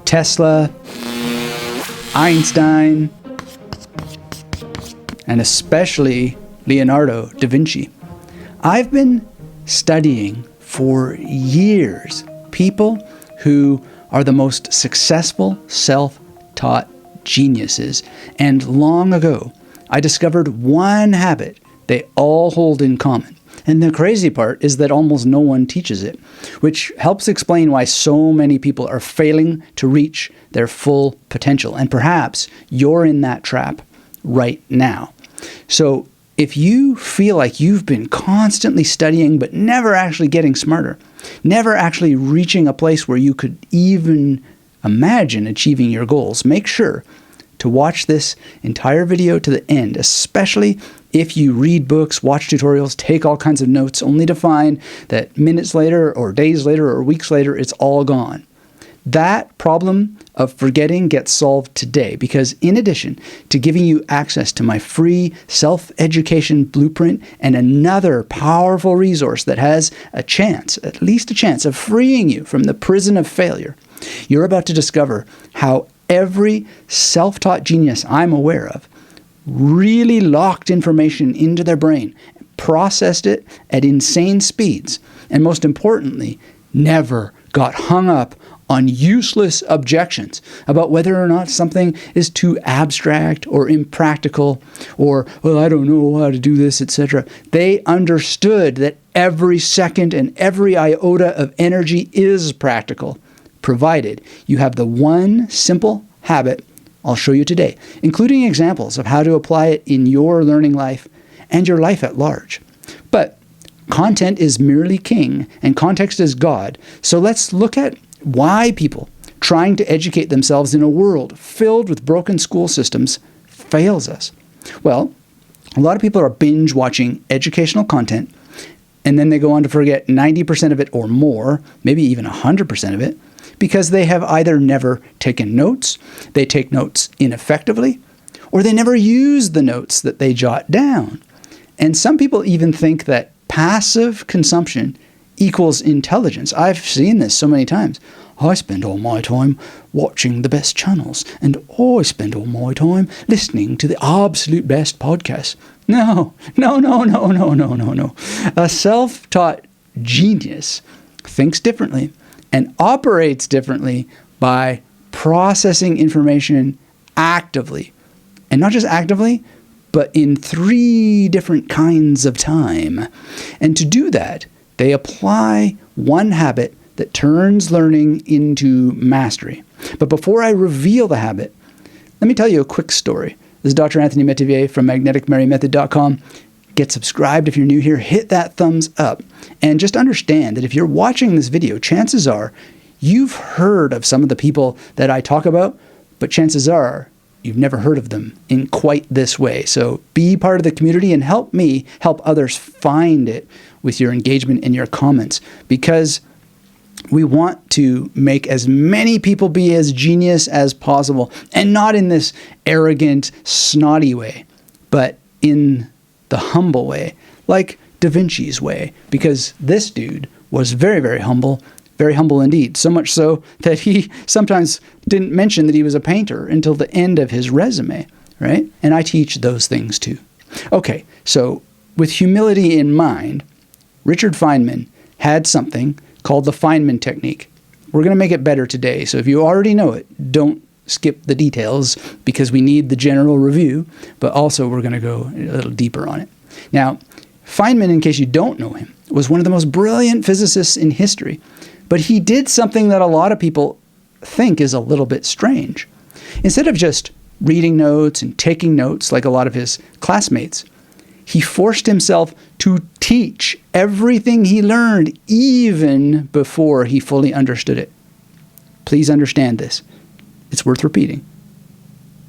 Tesla, Einstein, and especially Leonardo da Vinci. I've been studying for years people who are the most successful self-taught geniuses. And long ago, I discovered one habit they all hold in common. And the crazy part is that almost no one teaches it, which helps explain why so many people are failing to reach their full potential. And perhaps you're in that trap right now. So if you feel like you've been constantly studying but never actually getting smarter, never actually reaching a place where you could even imagine achieving your goals, make sure to watch this entire video to the end, especially if you read books, watch tutorials, take all kinds of notes, only to find that minutes later or days later or weeks later, it's all gone. That problem of forgetting gets solved today because in addition to giving you access to my free self-education blueprint and another powerful resource that has a chance, at least a chance, of freeing you from the prison of failure, you're about to discover how every self-taught genius I'm aware of really locked information into their brain, processed it at insane speeds, and most importantly, never got hung up on useless objections about whether or not something is too abstract or impractical or, well, I don't know how to do this, etc. They understood that every second and every iota of energy is practical, provided you have the one simple habit I'll show you today, including examples of how to apply it in your learning life and your life at large. But content is merely king and context is God. So let's look at why people trying to educate themselves in a world filled with broken school systems fails us. Well, a lot of people are binge watching educational content and then they go on to forget 90% of it or more, maybe even 100% of it, because they have either never taken notes, they take notes ineffectively, or they never use the notes that they jot down. And some people even think that passive consumption equals intelligence. I've seen this so many times. I spend all my time watching the best channels, and I spend all my time listening to the absolute best podcasts. No. A self-taught genius thinks differently and operates differently by processing information actively. And not just actively, but in 3 different kinds of time. And to do that, they apply one habit that turns learning into mastery. But before I reveal the habit, let me tell you a quick story. This is Dr. Anthony Metivier from magneticmarymethod.com. Get subscribed if you're new here, hit that thumbs up, and just understand that if you're watching this video, chances are you've heard of some of the people that I talk about, but chances are you've never heard of them in quite this way. So be part of the community and help me help others find it with your engagement and your comments, because we want to make as many people be as genius as possible, and not in this arrogant, snotty way, but in the humble way, like Da Vinci's way, because this dude was very, very humble indeed, so much so that he sometimes didn't mention that he was a painter until the end of his resume, right? And I teach those things too. Okay, so with humility in mind, Richard Feynman had something called the Feynman technique. We're going to make it better today, so if you already know it, don't skip the details because we need the general review, but also we're going to go a little deeper on it. Now, Feynman, in case you don't know him, was one of the most brilliant physicists in history, but he did something that a lot of people think is a little bit strange. Instead of just reading notes and taking notes like a lot of his classmates, he forced himself to teach everything he learned even before he fully understood it. Please understand this. It's worth repeating.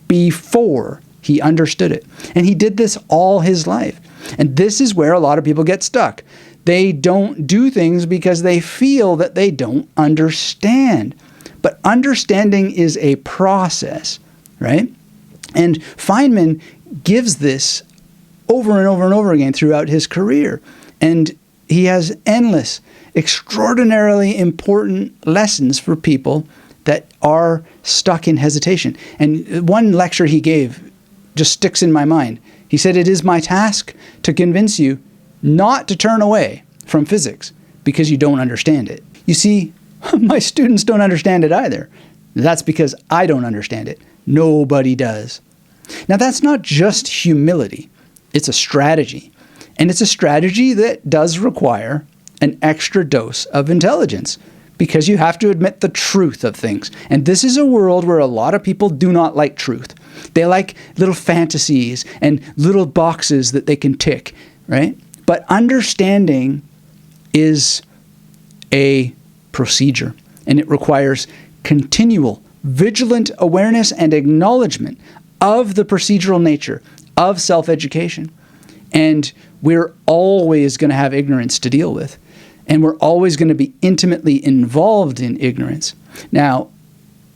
Before he understood it. And he did this all his life. And this is where a lot of people get stuck. They don't do things because they feel that they don't understand. But understanding is a process, right? And Feynman gives this over and over and over again throughout his career. And he has endless, extraordinarily important lessons for people that are stuck in hesitation. And one lecture he gave just sticks in my mind. He said, "It is my task to convince you not to turn away from physics because you don't understand it." You see, my students don't understand it either. That's because I don't understand it. Nobody does. Now, that's not just humility. It's a strategy. And it's a strategy that does require an extra dose of intelligence, because you have to admit the truth of things. And this is a world where a lot of people do not like truth. They like little fantasies and little boxes that they can tick, right? But understanding is a procedure, and it requires continual, vigilant awareness and acknowledgement of the procedural nature of self-education. And we're always going to have ignorance to deal with. And we're always going to be intimately involved in ignorance. Now,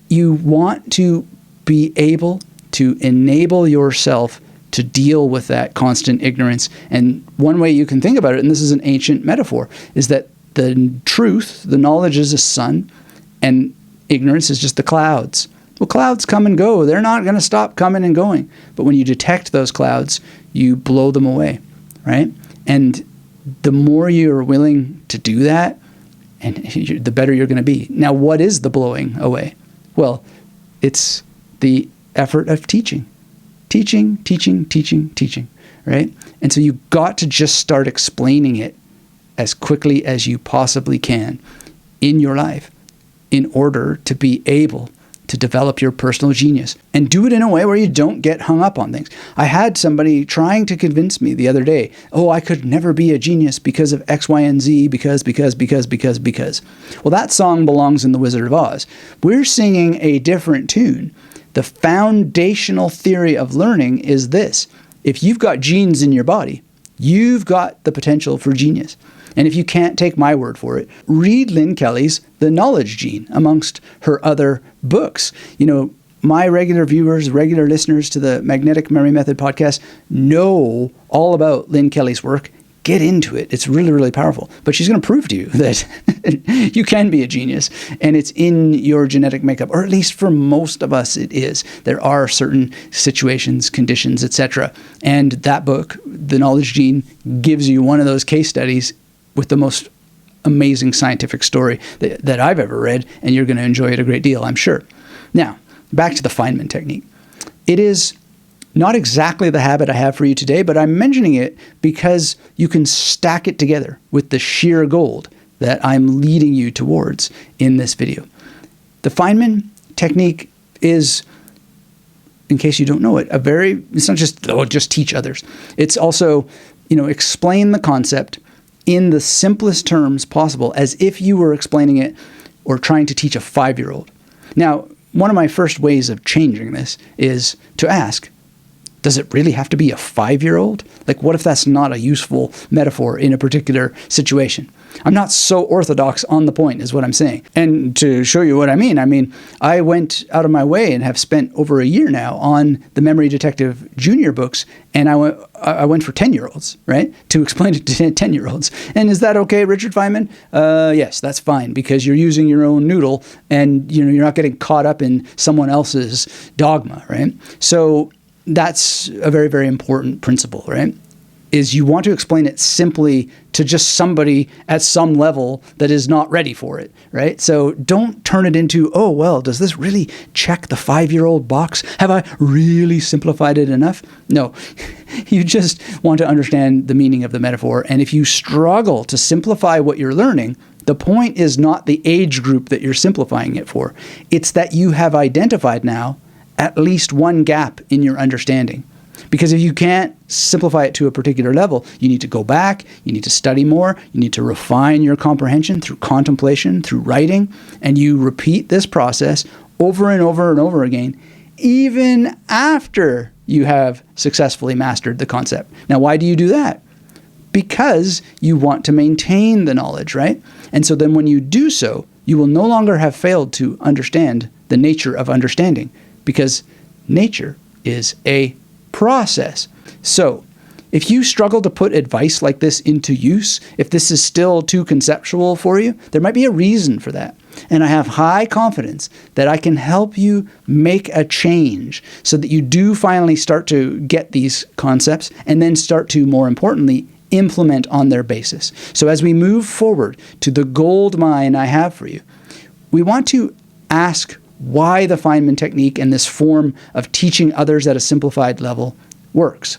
you want to be able to enable yourself to deal with that constant ignorance. And one way you can think about it, and this is an ancient metaphor, is that the truth, the knowledge, is a sun, and ignorance is just the clouds. Well, clouds come and go. They're not going to stop coming and going. But when you detect those clouds, you blow them away, right? And the more you're willing to do that, and the better you're going to be. Now, what is the blowing away? Well, it's the effort of teaching. Teaching, right? And so you've got to just start explaining it as quickly as you possibly can in your life in order to be able to develop your personal genius, and do it in a way where you don't get hung up on things. I had somebody trying to convince me the other day, oh, I could never be a genius because of X, Y, and Z, because. Well, that song belongs in The Wizard of Oz. We're singing a different tune. The foundational theory of learning is this: if you've got genes in your body, you've got the potential for genius. And if you can't take my word for it, read Lynn Kelly's The Knowledge Gene, amongst her other books. You know, my regular viewers, regular listeners to the Magnetic Memory Method podcast know all about Lynn Kelly's work. Get into it. It's really, really powerful. But she's going to prove to you that you can be a genius, and it's in your genetic makeup, or at least for most of us it is. There are certain situations, conditions, etc. And that book, The Knowledge Gene, gives you one of those case studies with the most amazing scientific story that I've ever read, and you're going to enjoy it a great deal, I'm sure. Now, back to the Feynman technique. It is not exactly the habit I have for you today, but I'm mentioning it because you can stack it together with the sheer gold that I'm leading you towards in this video. The Feynman technique is, in case you don't know it, it's not just, just teach others. It's also, explain the concept in the simplest terms possible, as if you were explaining it or trying to teach a 5-year-old. Now, one of my first ways of changing this is to ask, does it really have to be a 5-year-old? Like, what if that's not a useful metaphor in a particular situation? I'm not so orthodox on the point, is what I'm saying. And to show you what I mean, I went out of my way and have spent over a year now on the Memory Detective Junior books, and I went for 10-year-olds, right, to explain it to 10-year-olds. And is that okay, Richard Feynman? Yes, that's fine, because you're using your own noodle, and you're not getting caught up in someone else's dogma, right? So that's a very, very important principle, right? Is you want to explain it simply to just somebody at some level that is not ready for it, right? So don't turn it into, oh, well, does this really check the 5-year-old box? Have I really simplified it enough? No, you just want to understand the meaning of the metaphor. And if you struggle to simplify what you're learning, the point is not the age group that you're simplifying it for. It's that you have identified now at least one gap in your understanding. Because if you can't simplify it to a particular level, you need to go back, you need to study more, you need to refine your comprehension through contemplation, through writing, and you repeat this process over and over and over again, even after you have successfully mastered the concept. Now, why do you do that? Because you want to maintain the knowledge, right? And so then when you do so, you will no longer have failed to understand the nature of understanding, because nature is a process. So If you struggle to put advice like this into use, if this is still too conceptual for you, there might be a reason for that. And I have high confidence that I can help you make a change so that you do finally start to get these concepts and then start to, more importantly, implement on their basis. So as we move forward to the gold mine I have for you, we want to ask why the Feynman technique and this form of teaching others at a simplified level works.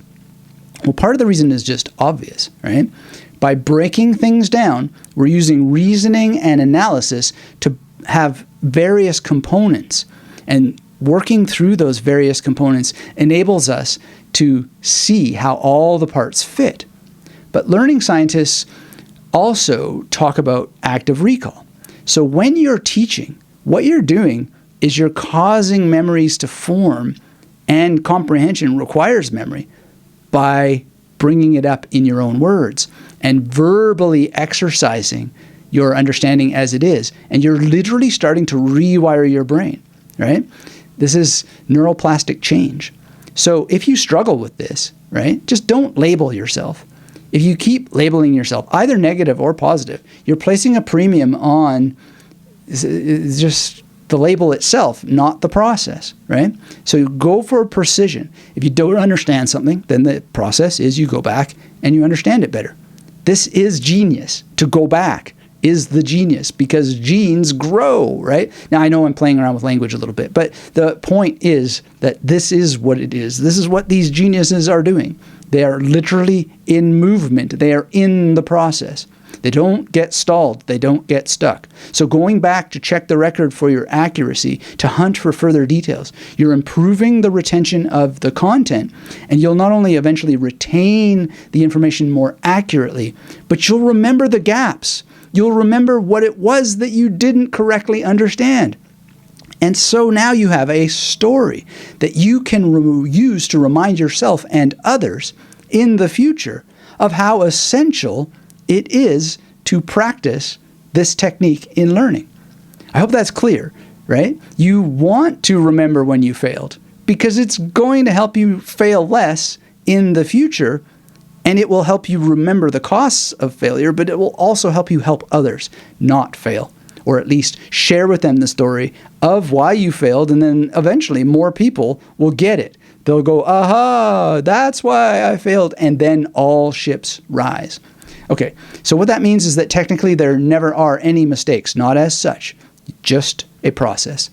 Well, part of the reason is just obvious, right? By breaking things down, we're using reasoning and analysis to have various components. And working through those various components enables us to see how all the parts fit. But learning scientists also talk about active recall. So when you're teaching, what you're doing is you're causing memories to form, and comprehension requires memory, by bringing it up in your own words and verbally exercising your understanding as it is. And you're literally starting to rewire your brain, right? This is neuroplastic change. So if you struggle with this, right, just don't label yourself. If you keep labeling yourself, either negative or positive, you're placing a premium on just the label itself, not the process, right? So you go for precision. If you don't understand something, then the process is you go back and you understand it better. This is genius. To go back is the genius, because genes grow, right? Now, I know I'm playing around with language a little bit, but the point is that this is what it is. This is what these geniuses are doing. They are literally in movement. They are in the process. They don't get stalled. They don't get stuck. So going back to check the record for your accuracy, to hunt for further details, you're improving the retention of the content, and you'll not only eventually retain the information more accurately, but you'll remember the gaps. You'll remember what it was that you didn't correctly understand. And so now you have a story that you can use to remind yourself and others in the future of how essential it is to practice this technique in learning. I hope that's clear, right? You want to remember when you failed, because it's going to help you fail less in the future, and it will help you remember the costs of failure, but it will also help you help others not fail, or at least share with them the story of why you failed, and then eventually more people will get it. They'll go, aha, that's why I failed, and then all ships rise. Okay, so what that means is that technically there never are any mistakes, not as such, just a process.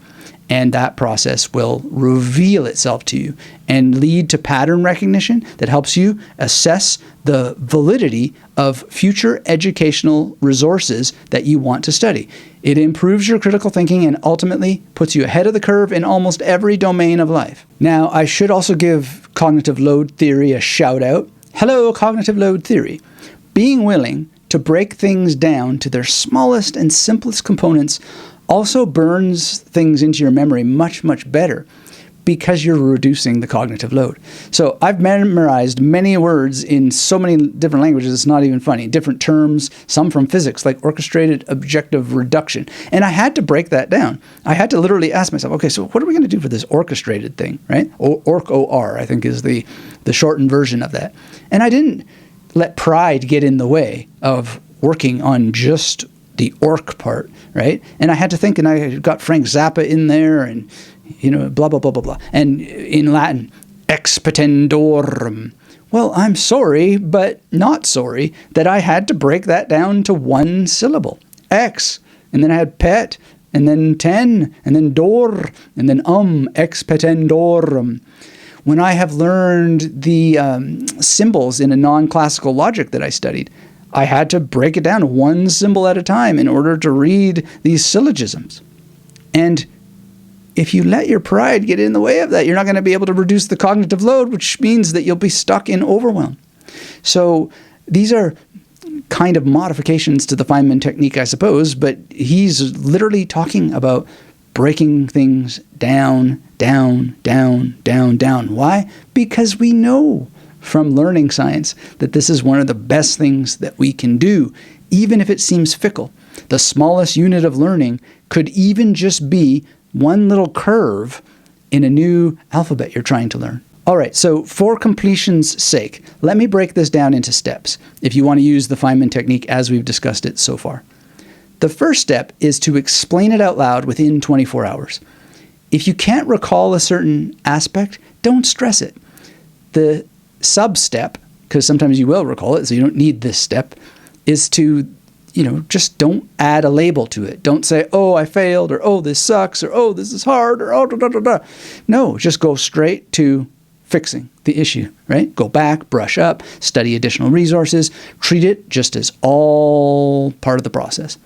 And that process will reveal itself to you and lead to pattern recognition that helps you assess the validity of future educational resources that you want to study. It improves your critical thinking and ultimately puts you ahead of the curve in almost every domain of life. Now, I should also give cognitive load theory a shout out. Hello, cognitive load theory. Being willing to break things down to their smallest and simplest components also burns things into your memory much, much better, because you're reducing the cognitive load. So I've memorized many words in so many different languages, it's not even funny. Different terms, some from physics, like orchestrated objective reduction. And I had to break that down. I had to literally ask myself, okay, so what are we going to do for this orchestrated thing, right? OR, I think, is the shortened version of that. And I didn't let pride get in the way of working on just the orc part, right? And I had to think, and I got Frank Zappa in there, and, blah, blah, blah, blah, blah. And in Latin, ex petendorum. Well, I'm sorry, but not sorry that I had to break that down to one syllable. Ex, and then I had pet, and then ten, and then dor, and then ex petendorum. When I have learned the symbols in a non-classical logic that I studied, I had to break it down one symbol at a time in order to read these syllogisms. And if you let your pride get in the way of that, you're not going to be able to reduce the cognitive load, which means that you'll be stuck in overwhelm. So these are kind of modifications to the Feynman technique, I suppose, but he's literally talking about breaking things down, down, down, down, down. Why? Because we know from learning science that this is one of the best things that we can do, even if it seems fickle. The smallest unit of learning could even just be one little curve in a new alphabet you're trying to learn. All right, so for completion's sake, let me break this down into steps if you want to use the Feynman technique as we've discussed it so far. The first step is to explain it out loud within 24 hours. If you can't recall a certain aspect, don't stress it. The sub-step, because sometimes you will recall it, so you don't need this step, is to, just don't add a label to it. Don't say, oh, I failed, or oh, this sucks, or oh, this is hard, or oh, da, da, da, da. No, just go straight to fixing the issue, right? Go back, brush up, study additional resources, treat it just as all part of the process.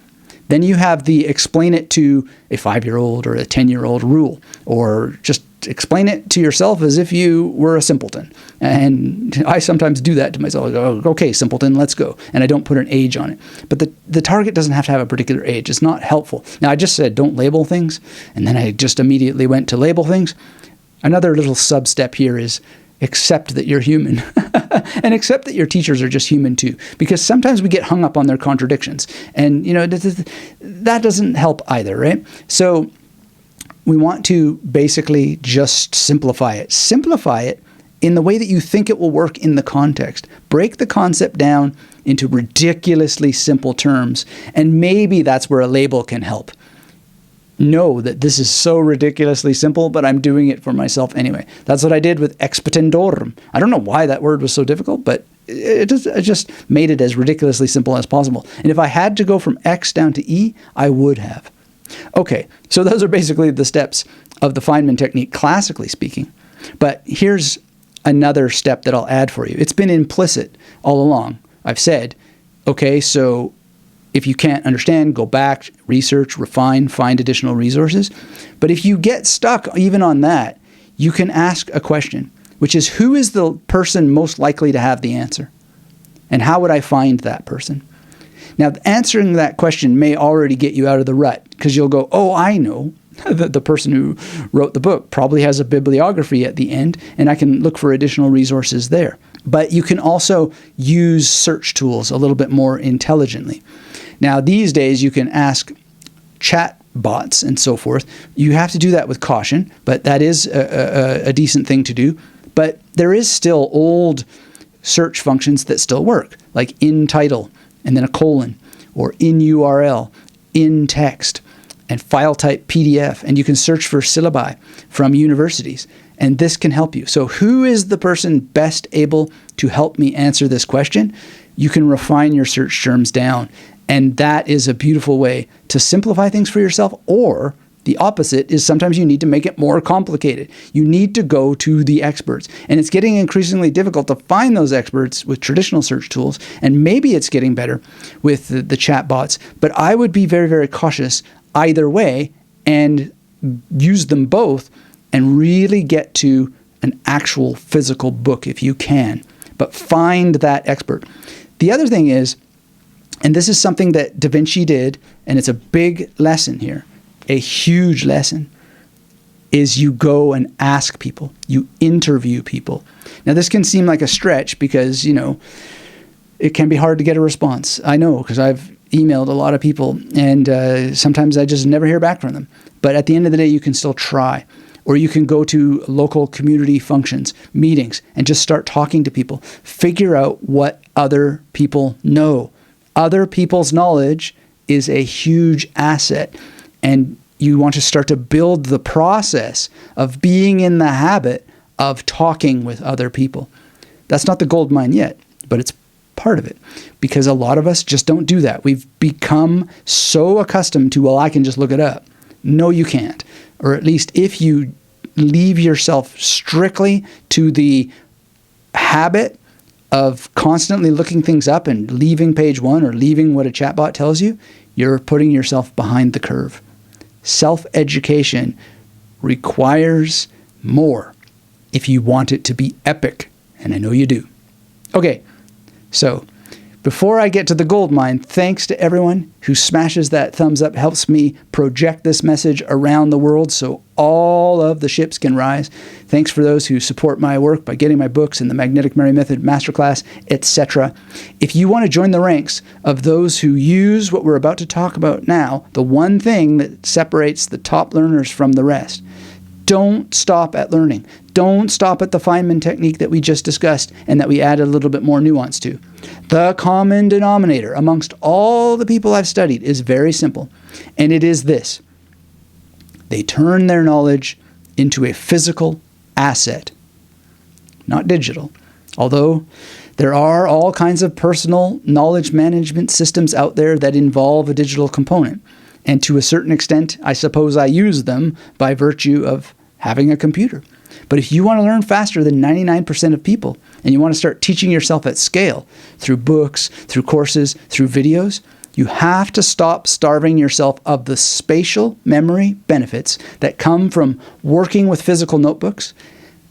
Then you have the explain it to a 5-year-old or a 10-year-old rule, or just explain it to yourself as if you were a simpleton. And I sometimes do that to myself. I go, okay, simpleton, let's go. And I don't put an age on it. But the target doesn't have to have a particular age. It's not helpful. Now, I just said don't label things, and then I just immediately went to label things. Another little sub-step here is accept that you're human and accept that your teachers are just human too, because sometimes we get hung up on their contradictions, and that doesn't help either, right? So we want to basically just simplify it in the way that you think it will work in the context. Break the concept down into ridiculously simple terms, and maybe that's where a label can help. Know that this is so ridiculously simple, but I'm doing it for myself anyway. That's what I did with expetendorum. I don't know why that word was so difficult, but it just made it as ridiculously simple as possible. And if I had to go from X down to E, I would have. Okay, so those are basically the steps of the Feynman technique, classically speaking. But here's another step that I'll add for you. It's been implicit all along. I've said, okay, so if you can't understand, go back, research, refine, find additional resources. But if you get stuck even on that, you can ask a question, which is, who is the person most likely to have the answer? And how would I find that person? Now, answering that question may already get you out of the rut, because you'll go, oh, I know. The person who wrote the book probably has a bibliography at the end, and I can look for additional resources there. But you can also use search tools a little bit more intelligently. Now, these days, you can ask chat bots and so forth. You have to do that with caution, but that is a decent thing to do. But there is still old search functions that still work, like in title, and then a colon, or in URL, in text, and file type PDF. And you can search for syllabi from universities, and this can help you. So who is the person best able to help me answer this question? You can refine your search terms down. And that is a beautiful way to simplify things for yourself, or the opposite is sometimes you need to make it more complicated. You need to go to the experts. And it's getting increasingly difficult to find those experts with traditional search tools, and maybe it's getting better with the chat bots. But I would be very, very cautious either way and use them both and really get to an actual physical book if you can. But find that expert. The other thing is, and this is something that Da Vinci did, and it's a big lesson here, a huge lesson, is you go and ask people. You interview people. Now, this can seem like a stretch because, it can be hard to get a response. I know, because I've emailed a lot of people, and sometimes I just never hear back from them. But at the end of the day, you can still try. Or you can go to local community functions, meetings, and just start talking to people. Figure out what other people know. Other people's knowledge is a huge asset, and you want to start to build the process of being in the habit of talking with other people. That's not the gold mine yet, but it's part of it, because a lot of us just don't do that. We've become so accustomed to, well, I can just look it up. No, you can't. Or at least if you leave yourself strictly to the habit of constantly looking things up and leaving page one or leaving what a chatbot tells you, you're putting yourself behind the curve. Self-education requires more if you want it to be epic, and I know you do. Okay, so before I get to the gold mine, thanks to everyone who smashes that thumbs up, helps me project this message around the world so all of the ships can rise. Thanks for those who support my work by getting my books and the Magnetic Mary Method Masterclass, etc. If you want to join the ranks of those who use what we're about to talk about now, the one thing that separates the top learners from the rest, don't stop at learning. Don't stop at the Feynman technique that we just discussed and that we added a little bit more nuance to. The common denominator amongst all the people I've studied is very simple, and it is this. They turn their knowledge into a physical asset, not digital. Although there are all kinds of personal knowledge management systems out there that involve a digital component. And to a certain extent, I suppose I use them by virtue of having a computer. But if you want to learn faster than 99% of people, and you want to start teaching yourself at scale through books, through courses, through videos, you have to stop starving yourself of the spatial memory benefits that come from working with physical notebooks,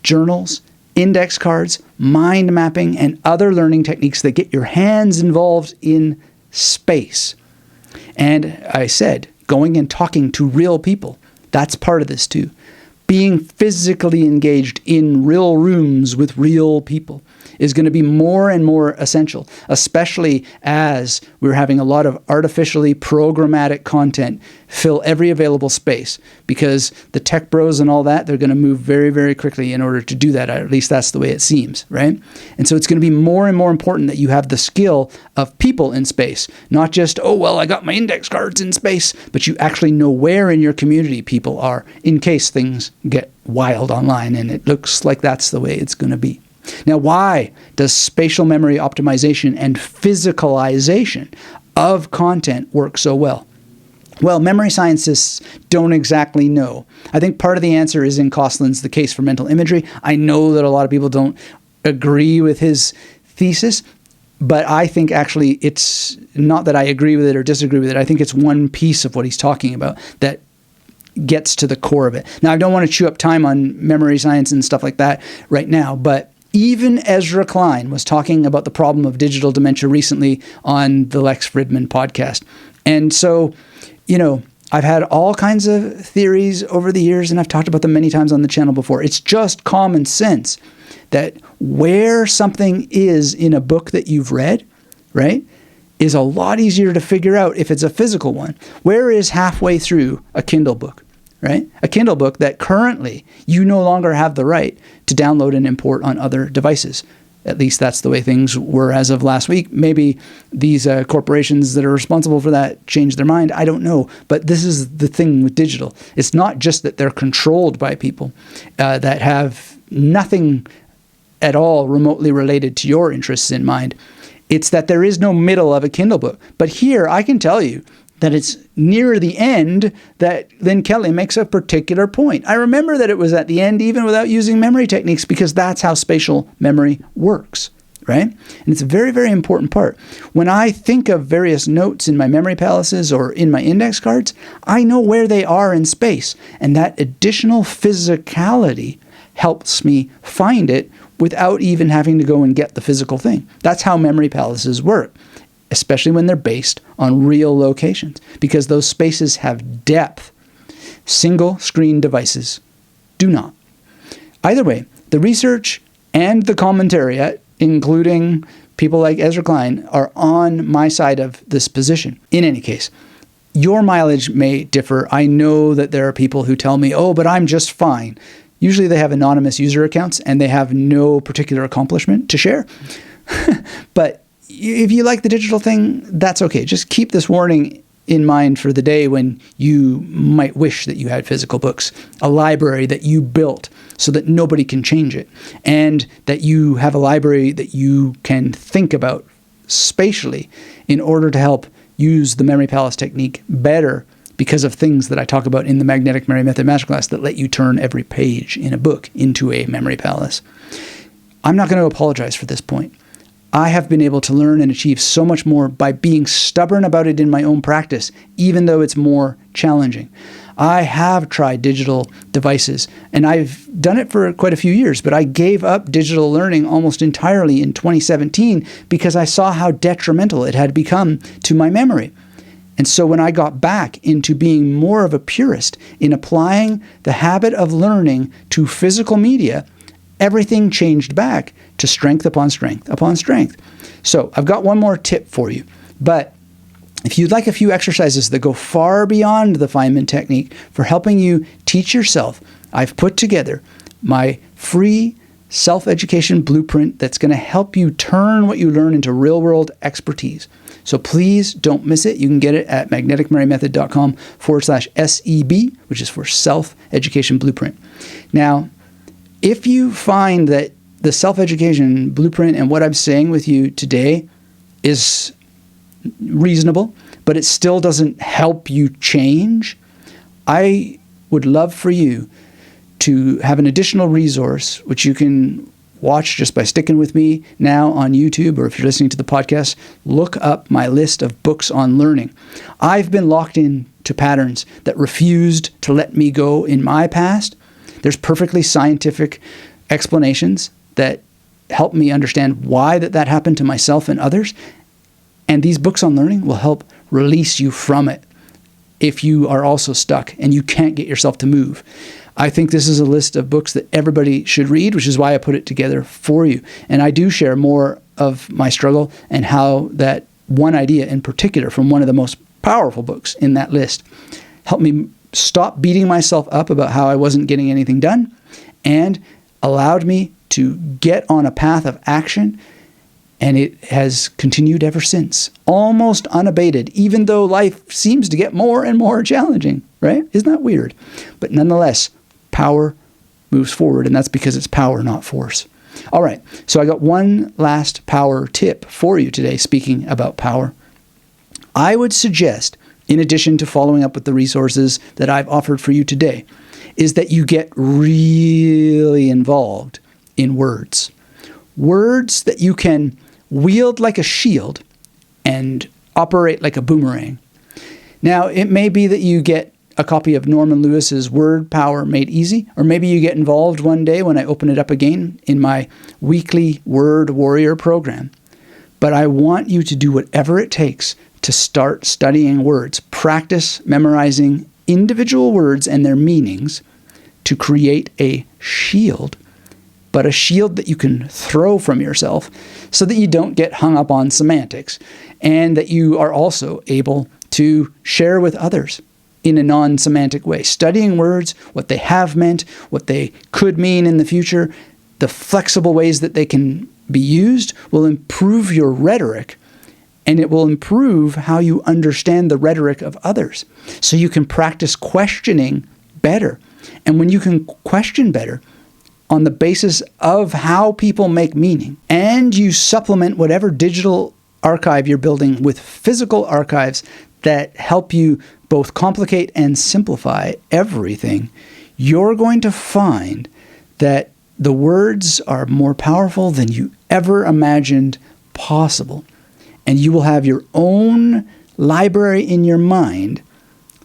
journals, index cards, mind mapping, and other learning techniques that get your hands involved in space. And I said, going and talking to real people, that's part of this too. Being physically engaged in real rooms with real people is going to be more and more essential, especially as we're having a lot of artificially programmatic content fill every available space, because the tech bros and all that, they're going to move very, very quickly in order to do that. At least that's the way it seems, right? And so it's going to be more and more important that you have the skill of people in space, not just, oh, well, I got my index cards in space, but you actually know where in your community people are in case things get wild online, and it looks like that's the way it's going to be. Now, why does spatial memory optimization and physicalization of content work so well? Well, memory scientists don't exactly know. I think part of the answer is in Kostlin's The Case for Mental Imagery. I know that a lot of people don't agree with his thesis, but I think actually it's not that I agree with it or disagree with it. I think it's one piece of what he's talking about that gets to the core of it. Now, I don't want to chew up time on memory science and stuff like that right now, but even Ezra Klein was talking about the problem of digital dementia recently on the Lex Fridman podcast. And so, you know, I've had all kinds of theories over the years, and I've talked about them many times on the channel before. It's just common sense that where something is in a book that you've read, right, is a lot easier to figure out if it's a physical one. Where is halfway through a Kindle book? Right? A Kindle book that currently you no longer have the right to download and import on other devices. At least that's the way things were as of last week. Maybe these corporations that are responsible for that changed their mind. I don't know. But this is the thing with digital. It's not just that they're controlled by people that have nothing at all remotely related to your interests in mind. It's that there is no middle of a Kindle book. But here, I can tell you that it's near the end that Lynn Kelly makes a particular point. I remember that it was at the end even without using memory techniques, because that's how spatial memory works, right? And it's a very, very important part. When I think of various notes in my memory palaces or in my index cards, I know where they are in space, and that additional physicality helps me find it without even having to go and get the physical thing. That's how memory palaces work, especially when they're based on real locations, because those spaces have depth. Single screen devices do not. Either way, the research and the commentary, including people like Ezra Klein, are on my side of this position. In any case, your mileage may differ. I know that there are people who tell me, oh, but I'm just fine. Usually they have anonymous user accounts and they have no particular accomplishment to share. But if you like the digital thing, that's okay. Just keep this warning in mind for the day when you might wish that you had physical books, a library that you built so that nobody can change it, and that you have a library that you can think about spatially in order to help use the memory palace technique better, because of things that I talk about in the Magnetic Memory Method Masterclass that let you turn every page in a book into a memory palace. I'm not going to apologize for this point. I have been able to learn and achieve so much more by being stubborn about it in my own practice, even though it's more challenging. I have tried digital devices, and I've done it for quite a few years, but I gave up digital learning almost entirely in 2017 because I saw how detrimental it had become to my memory. And so when I got back into being more of a purist in applying the habit of learning to physical media, everything changed back to strength upon strength upon strength. So I've got one more tip for you. But if you'd like a few exercises that go far beyond the Feynman technique for helping you teach yourself, I've put together my free self-education blueprint that's going to help you turn what you learn into real-world expertise. So please don't miss it. You can get it at magneticmarymethod.com/SEB, which is for Self-Education Blueprint. Now, if you find that the self-education blueprint and what I'm saying with you today is reasonable, but it still doesn't help you change, I would love for you to have an additional resource, which you can watch just by sticking with me now on YouTube, or if you're listening to the podcast, look up my list of books on learning. I've been locked into patterns that refused to let me go in my past. There's perfectly scientific explanations that help me understand why that happened to myself and others. And these books on learning will help release you from it if you are also stuck and you can't get yourself to move. I think this is a list of books that everybody should read, which is why I put it together for you. And I do share more of my struggle and how that one idea in particular from one of the most powerful books in that list helped me stop beating myself up about how I wasn't getting anything done and allowed me to get on a path of action. And it has continued ever since, almost unabated, even though life seems to get more and more challenging, right? Isn't that weird? But nonetheless, power moves forward, and that's because it's power, not force. All right, so I got one last power tip for you today, speaking about power. I would suggest, in addition to following up with the resources that I've offered for you today, is that you get really involved in words. Words that you can wield like a shield and operate like a boomerang. Now, it may be that you get a copy of Norman Lewis's Word Power Made Easy, or maybe you get involved one day when I open it up again in my weekly Word Warrior program. But I want you to do whatever it takes to start studying words. Practice memorizing individual words and their meanings to create a shield, but a shield that you can throw from yourself so that you don't get hung up on semantics, and that you are also able to share with others in a non-semantic way. Studying words, what they have meant, what they could mean in the future, the flexible ways that they can be used will improve your rhetoric, and it will improve how you understand the rhetoric of others. So you can practice questioning better. And when you can question better on the basis of how people make meaning, and you supplement whatever digital archive you're building with physical archives that help you both complicate and simplify everything, you're going to find that the words are more powerful than you ever imagined possible. And you will have your own library in your mind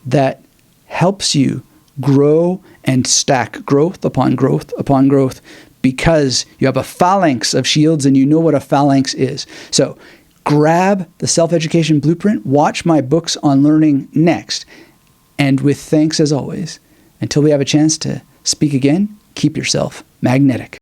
that helps you grow and stack growth upon growth upon growth, because you have a phalanx of shields and you know what a phalanx is. So grab the Self-Education Blueprint, watch my books on learning next, and with thanks as always, until we have a chance to speak again, keep yourself magnetic.